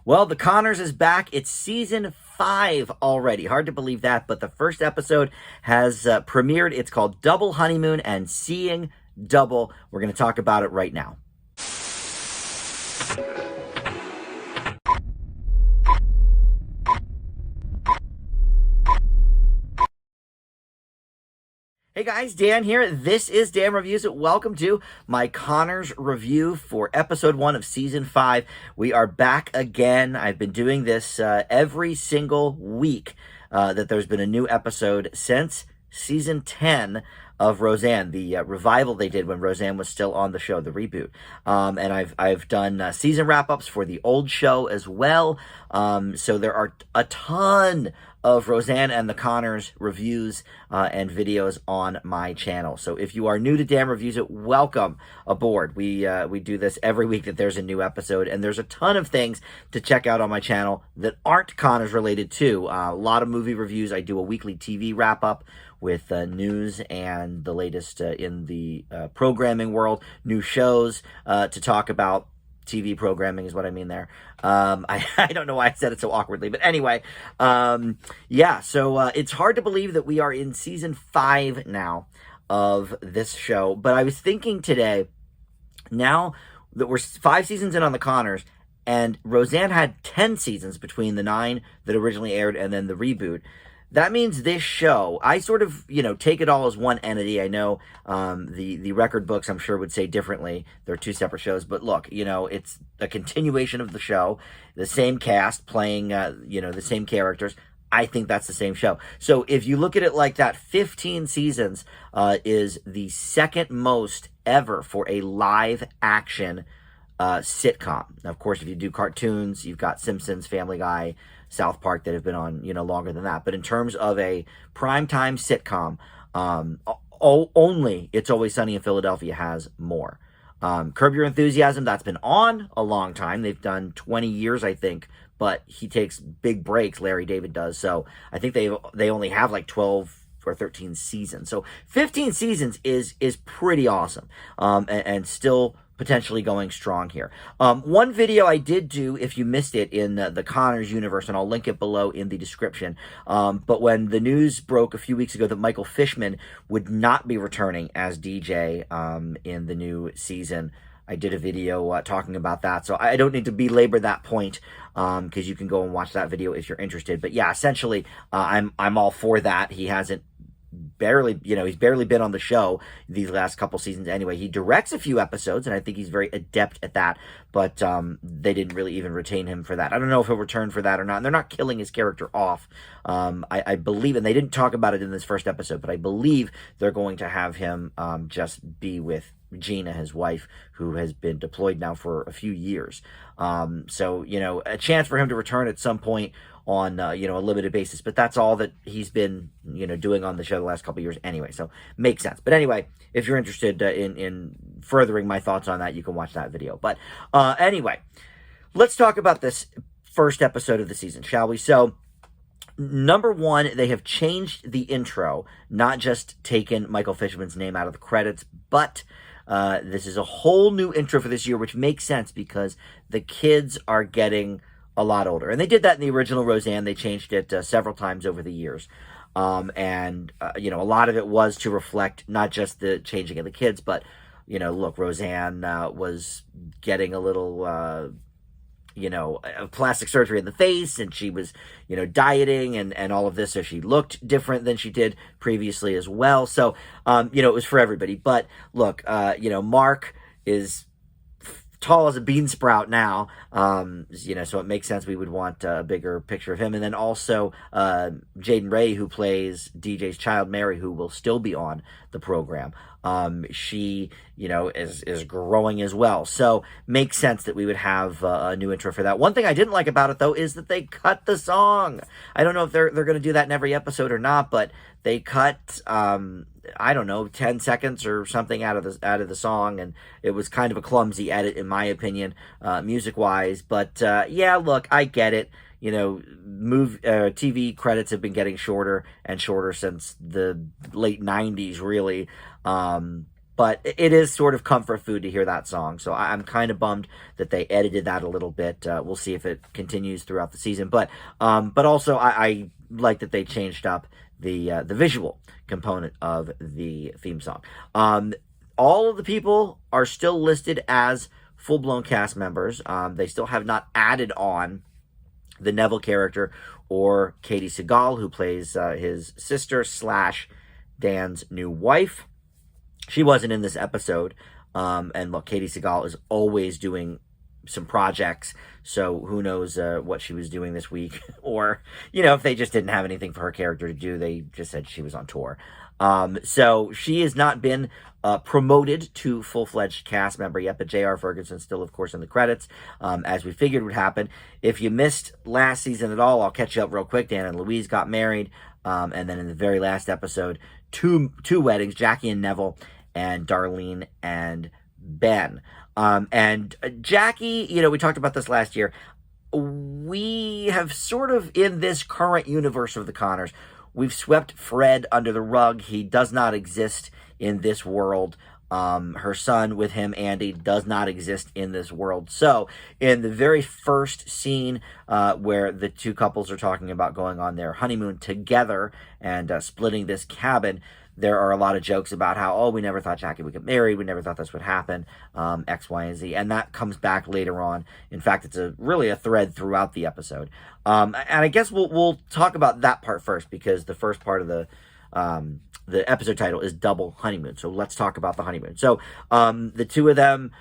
Well, The Conners is back. It's season 5 already. Hard to believe that, but the first episode has premiered. It's called Double Honeymoon and Seeing Double. We're going to talk about it right now. Hey guys, Dan here. This is Dan Reviews It. Welcome to my Conners review for episode 1 of season 5. We are back again. I've been doing this every single week that there's been a new episode since season 10 of Roseanne, the revival they did when Roseanne was still on the show, the reboot. And I've done season wrap-ups for the old show as well. So there are a ton of Roseanne and the Conners reviews and videos on my channel. So if you are new to Dan Reviews It, welcome aboard. We do this every week that there's a new episode, and there's a ton of things to check out on my channel that aren't Conners related too. A lot of movie reviews. I do a weekly TV wrap-up with news and the latest in the programming world, new shows to talk about. TV programming is what I mean there. I don't know why I said it so awkwardly, but anyway, yeah, so it's hard to believe that we are in season 5 now of this show, but I was thinking today, now that we're 5 seasons in on the Conners, and Roseanne had 10 seasons between the 9 that originally aired and then the reboot. That means this show, I sort of, take it all as one entity. I know the record books, I'm sure, would say differently. They're 2 separate shows. But look, it's a continuation of the show. The same cast playing, the same characters. I think that's the same show. So if you look at it like that, 15 seasons is the second most ever for a live action sitcom. Now, of course, if you do cartoons, you've got Simpsons, Family Guy, South Park that have been on, longer than that. But in terms of a primetime sitcom, only It's Always Sunny in Philadelphia has more. Curb Your Enthusiasm, that's been on a long time. They've done 20 years, I think, but he takes big breaks, Larry David does. So I think they only have like 12 or 13 seasons. So 15 seasons is pretty awesome, and still potentially going strong here. One video I did do, if you missed it, in the Conners universe, and I'll link it below in the description, but when the news broke a few weeks ago that Michael Fishman would not be returning as DJ in the new season, I did a video talking about that, so I don't need to belabor that point, because you can go and watch that video if you're interested. But yeah, essentially, I'm all for that. He hasn't he's barely been on the show these last couple seasons anyway. He directs a few episodes, and I think he's very adept at that, but they didn't really even retain him for that. I don't know if he'll return for that or not, and they're not killing his character off. I believe, and they didn't talk about it in this first episode, but I believe they're going to have him just be with Gina, his wife, who has been deployed now for a few years. So, a chance for him to return at some point on, a limited basis. But that's all that he's been, doing on the show the last couple of years anyway. So, makes sense. But anyway, if you're interested in furthering my thoughts on that, you can watch that video. But anyway, let's talk about this first episode of the season, shall we? So, number 1, they have changed the intro, not just taken Michael Fishman's name out of the credits, but this is a whole new intro for this year, which makes sense because the kids are getting a lot older. And they did that in the original Roseanne. They changed it several times over the years. And a lot of it was to reflect not just the changing of the kids, but, look, Roseanne was getting a little plastic surgery in the face, and she was, dieting and all of this, so she looked different than she did previously as well. So, it was for everybody. But look, Mark is tall as a bean sprout now, so it makes sense we would want a bigger picture of him. And then also Jaden Ray, who plays DJ's child, Mary, who will still be on the program. She, is growing as well. So makes sense that we would have a new intro for that. One thing I didn't like about it, though, is that they cut the song. I don't know if they're going to do that in every episode or not, but they cut, 10 seconds or something out of the song, and it was kind of a clumsy edit, in my opinion, music-wise. But yeah, look, I get it. TV credits have been getting shorter and shorter since the late 90s, really. but it is sort of comfort food to hear that song. So I'm kind of bummed that they edited that a little bit. We'll see if it continues throughout the season. But also I like that they changed up the visual component of the theme song. All of the people are still listed as full-blown cast members. They still have not added on the Neville character or Katie Seagal, who plays his sister slash Dan's new wife. She wasn't in this episode. And look, Katie Seagal is always doing some projects, so who knows what she was doing this week. Or, if they just didn't have anything for her character to do, they just said she was on tour. So she has not been promoted to full-fledged cast member yet, but J.R. Ferguson's still, of course, in the credits, as we figured would happen. If you missed last season at all, I'll catch you up real quick. Dan and Louise got married, and then in the very last episode, two weddings, Jackie and Neville, and Darlene and Ben. And Jackie, we talked about this last year. We have sort of, in this current universe of the Connors, we've swept Fred under the rug. He does not exist in this world. Her son with him, Andy, does not exist in this world. So in the very first scene where the two couples are talking about going on their honeymoon together and splitting this cabin, there are a lot of jokes about how, we never thought Jackie would get married. We never thought this would happen, X, Y, and Z. And that comes back later on. In fact, it's really a thread throughout the episode. And I guess we'll talk about that part first, because the first part of the episode title is Double Honeymoon. So let's talk about the honeymoon. So the two of them,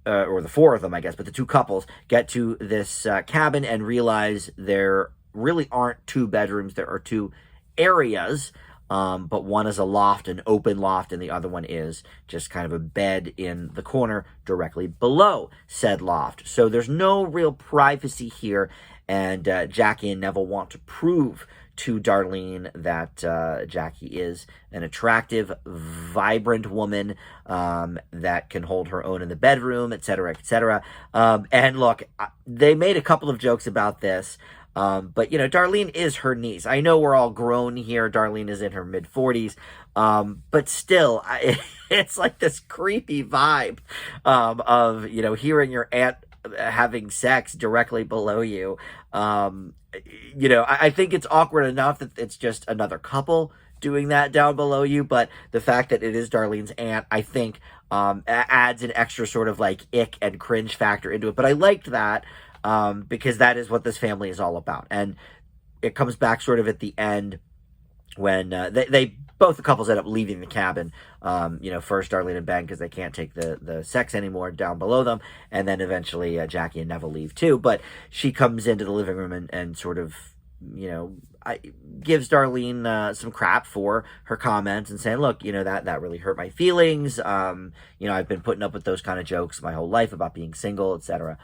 or the four of them, I guess, but the two couples get to this cabin and realize there really aren't two bedrooms. There are two areas. But one is a loft, an open loft, and the other one is just kind of a bed in the corner directly below said loft. So there's no real privacy here, and Jackie and Neville want to prove to Darlene that Jackie is an attractive, vibrant woman that can hold her own in the bedroom, etc., etc. And look, they made a couple of jokes about this. But, Darlene is her niece. I know we're all grown here. Darlene is in her mid-40s. But still, it's like this creepy vibe of, hearing your aunt having sex directly below you. I think it's awkward enough that it's just another couple doing that down below you. But the fact that it is Darlene's aunt, I think, adds an extra sort of like ick and cringe factor into it. But I liked that. Because that is what this family is all about. And it comes back sort of at the end when they both the couples end up leaving the cabin. First Darlene and Ben, because they can't take the sex anymore down below them. And then eventually Jackie and Neville leave too. But she comes into the living room and sort of, gives Darlene some crap for her comments and saying, look, that really hurt my feelings. I've been putting up with those kind of jokes my whole life about being single, etc.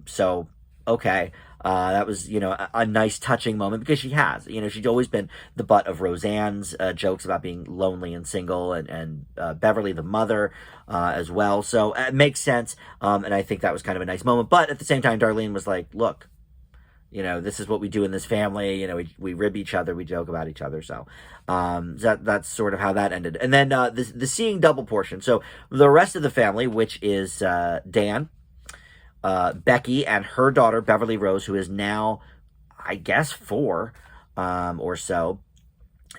So, okay, that was, a nice touching moment, because she has, she's always been the butt of Roseanne's jokes about being lonely and single, and Beverly, the mother, as well. So it makes sense. And I think that was kind of a nice moment. But at the same time, Darlene was like, look, this is what we do in this family. We rib each other, we joke about each other. So, that's sort of how that ended. And then, the seeing double portion. So the rest of the family, which is, Dan, Becky, and her daughter, Beverly Rose, who is now, I guess, 4 or so.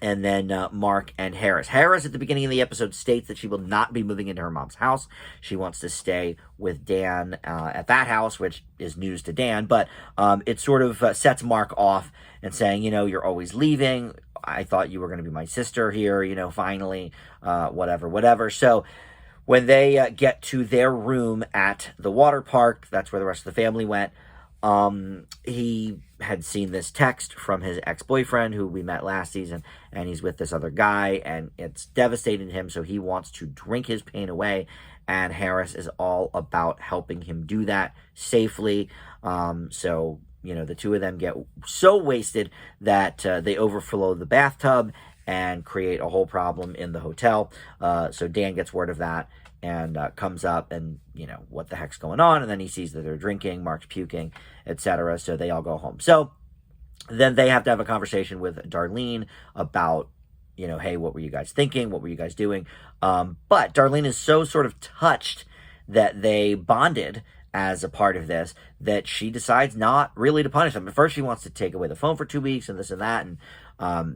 And then Mark and Harris. Harris, at the beginning of the episode, states that she will not be moving into her mom's house. She wants to stay with Dan at that house, which is news to Dan. But it sort of sets Mark off and saying, you're always leaving. I thought you were going to be my sister here, finally, whatever. So when they get to their room at the water park, that's where the rest of the family went. He had seen this text from his ex-boyfriend, who we met last season, and he's with this other guy, and it's devastating him, so he wants to drink his pain away, and Harris is all about helping him do that safely. So, the two of them get so wasted that they overflow the bathtub and create a whole problem in the hotel. So Dan gets word of that and comes up and, what the heck's going on? And then he sees that they're drinking, Mark's puking, etc. So they all go home. So then they have to have a conversation with Darlene about hey, what were you guys thinking? What were you guys doing? But Darlene is so sort of touched that they bonded as a part of this that she decides not really to punish them. At first, she wants to take away the phone for 2 weeks and this and that. And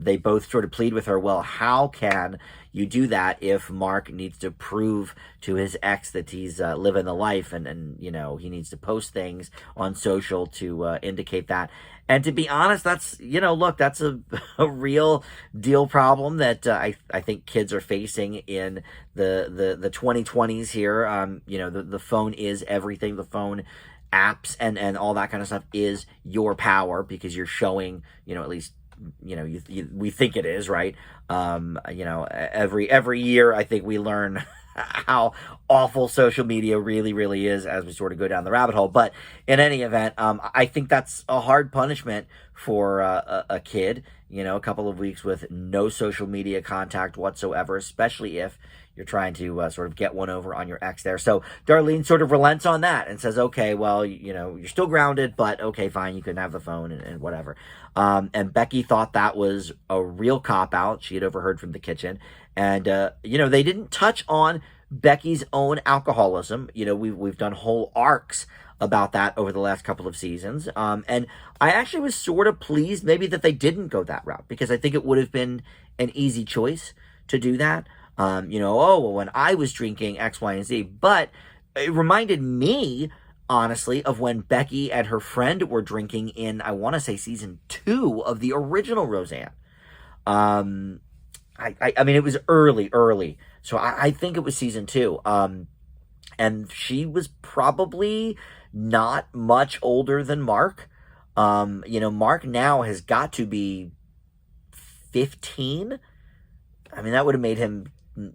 they both sort of plead with her, well, how can you do that if Mark needs to prove to his ex that he's living the life and he needs to post things on social to indicate that. And to be honest, that's, look, that's a real deal problem that I think kids are facing in the 2020s here. The phone is everything. The phone apps and all that kind of stuff is your power because you're showing, at least, we think it is, right? Every year, I think we learn how awful social media really, really is as we sort of go down the rabbit hole. But in any event, I think that's a hard punishment for a kid, a couple of weeks with no social media contact whatsoever, especially if you're trying to sort of get one over on your ex there. So Darlene sort of relents on that and says, okay, well, you're still grounded, but okay, fine, you can have the phone and whatever. And Becky thought that was a real cop-out. She had overheard from the kitchen. And, they didn't touch on Becky's own alcoholism. We've done whole arcs about that over the last couple of seasons. And I actually was sort of pleased maybe that they didn't go that route because I think it would have been an easy choice to do that. When I was drinking X, Y, and Z. But it reminded me, honestly, of when Becky and her friend were drinking in, I want to say, season 2 of the original Roseanne. I mean, it was early. So I think it was season 2. And she was probably not much older than Mark. Mark now has got to be 15. I mean, that would have made him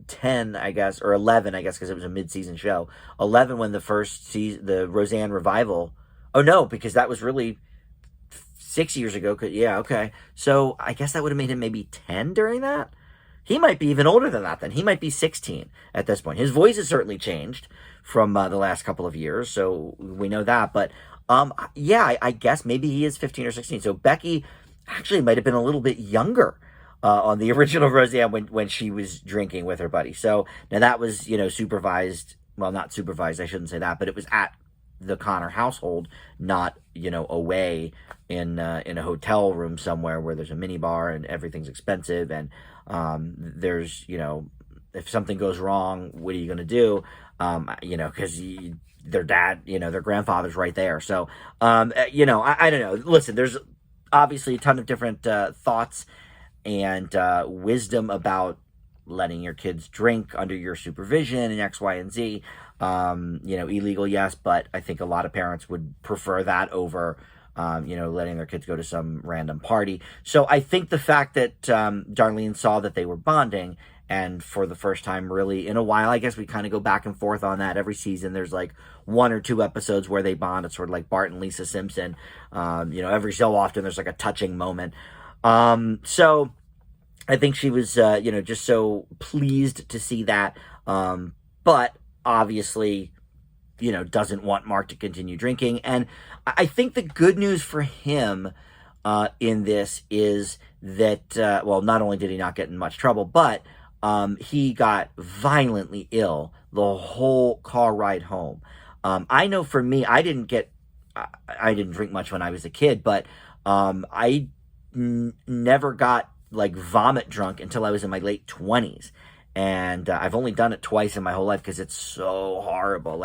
10, I guess, or 11, I guess, because it was a mid-season show. 11 when the first season, the Roseanne revival. Oh, no, because that was really 6 years ago. Yeah, okay. So I guess that would have made him maybe 10 during that. He might be even older than that then. He might be 16 at this point. His voice has certainly changed from the last couple of years, so we know that. But, I guess maybe he is 15 or 16. So Becky actually might have been a little bit younger on the original Roseanne when she was drinking with her buddy. So now that was, supervised. Well, not supervised, I shouldn't say that, but it was at the Connor household, not, away in a hotel room somewhere where there's a mini bar and everything's expensive and there's, if something goes wrong, what are you going to do? Because their dad, their grandfather's right there. So, I don't know. Listen, there's obviously a ton of different thoughts and wisdom about letting your kids drink under your supervision and X, Y, and Z. Illegal, yes, but I think a lot of parents would prefer that over, letting their kids go to some random party. So I think the fact that Darlene saw that they were bonding, and for the first time really in a while, I guess we kind of go back and forth on that. Every season there's like 1 or 2 episodes where they bond. It's sort of like Bart and Lisa Simpson. Every so often there's like a touching moment. So I think she was, just so pleased to see that. But obviously, doesn't want Mark to continue drinking. And I think the good news for him in this is that, not only did he not get in much trouble, but he got violently ill the whole car ride home. I know for me, I didn't drink much when I was a kid, but I never got like vomit drunk until I was in my late 20s. And I've only done it twice in my whole life because it's so horrible.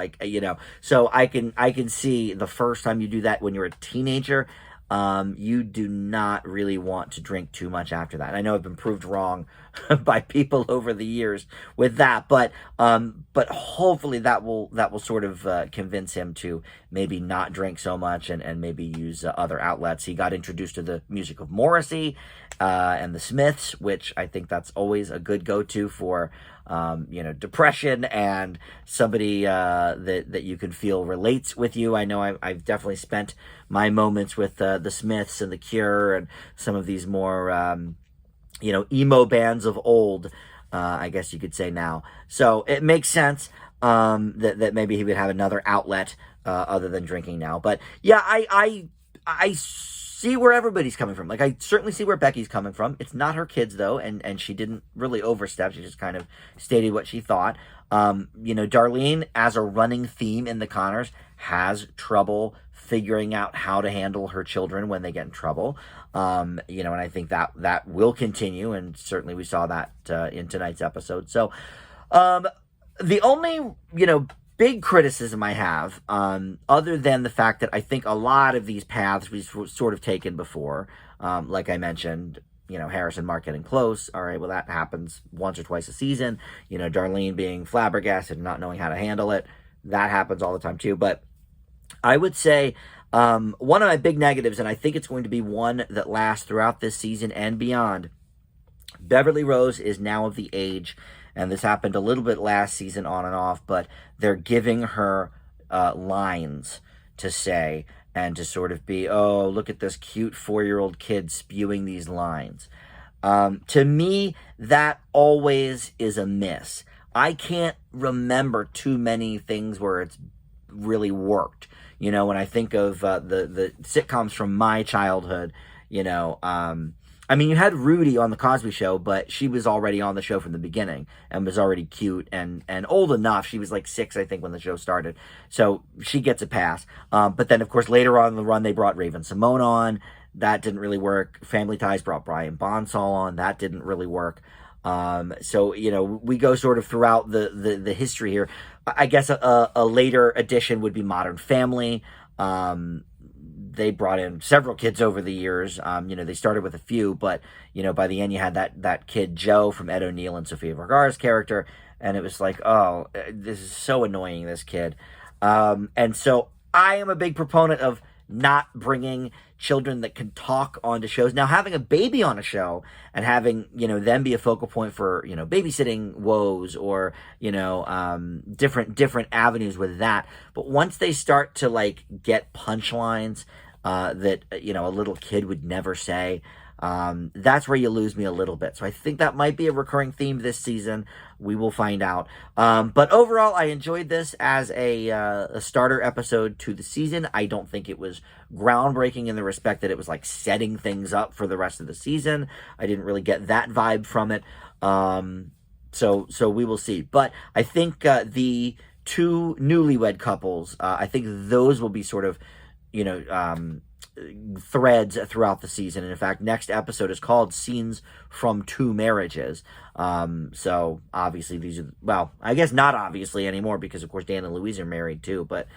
So I can see the first time you do that when you're a teenager, you do not really want to drink too much after that. I know I've been proved wrong by people over the years with that, but hopefully that will sort of convince him to maybe not drink so much and maybe use other outlets. He got introduced to the music of Morrissey and the Smiths, which I think that's always a good go-to for depression and somebody that you can feel relates with you. I know I've definitely spent my moments with the Smiths and the Cure and some of these more emo bands of old, I guess you could say now. So it makes sense that maybe he would have another outlet other than drinking now. But yeah, I see where everybody's coming from. Like, I certainly see where Becky's coming from. It's not her kids, though, and she didn't really overstep. She just kind of stated what she thought. Darlene, as a running theme in the Connors, has trouble figuring out how to handle her children when they get in trouble. And I think that will continue, and certainly we saw that in tonight's episode. So, the only, big criticism I have, other than the fact that I think a lot of these paths we've sort of taken before, like I mentioned, Harris and Mark getting close. All right, well, that happens once or twice a season. Darlene being flabbergasted and not knowing how to handle it. That happens all the time too. But I would say one of my big negatives, and I think it's going to be one that lasts throughout this season and beyond, Beverly Rose is now of the age, and this happened a little bit last season on and off, but they're giving her lines to say and to sort of be, oh, look at this cute 4-year-old kid spewing these lines. To me, that always is a miss. I can't remember too many things where it's really worked. When I think of the sitcoms from my childhood, you had Rudy on The Cosby Show, but she was already on the show from the beginning and was already cute and old enough. She was like 6, I think, when the show started. So she gets a pass. But then, of course, later on in the run, they brought Raven Simone on. That didn't really work. Family Ties brought Brian Bonsall on. That didn't really work. So, we go sort of throughout the history here. I guess a later addition would be Modern Family. They brought in several kids over the years. They started with a few, but, by the end you had that kid Joe from Ed O'Neill and Sofia Vergara's character, and it was like, oh, this is so annoying, this kid. And so I am a big proponent of not bringing children that can talk onto shows. Now, having a baby on a show and having, them be a focal point for, babysitting woes or, different avenues with that. But once they start to, like, get punchlines that, a little kid would never say, that's where you lose me a little bit. So I think that might be a recurring theme this season. We will find out. But overall, I enjoyed this as a starter episode to the season. I don't think it was groundbreaking in the respect that it was like setting things up for the rest of the season. I didn't really get that vibe from it. So we will see. But I think the two newlywed couples, I think those will be sort of, threads throughout the season. And in fact, next episode is called Scenes from Two Marriages. So obviously these are, well, I guess not obviously anymore because of course Dan and Louise are married too, but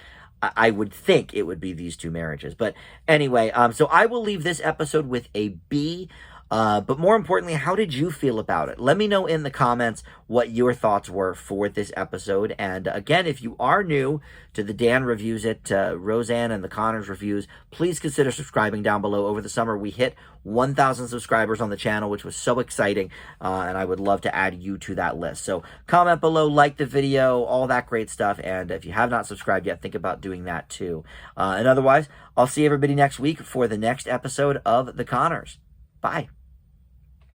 I would think it would be these two marriages. But anyway, so I will leave this episode with a B. But more importantly, how did you feel about it? Let me know in the comments what your thoughts were for this episode. And again, if you are new to the Dan Reviews It, Roseanne and the Connors Reviews, please consider subscribing down below. Over the summer, we hit 1,000 subscribers on the channel, which was so exciting. And I would love to add you to that list. So comment below, like the video, all that great stuff. And if you have not subscribed yet, think about doing that too. And otherwise, I'll see everybody next week for the next episode of The Connors. Bye.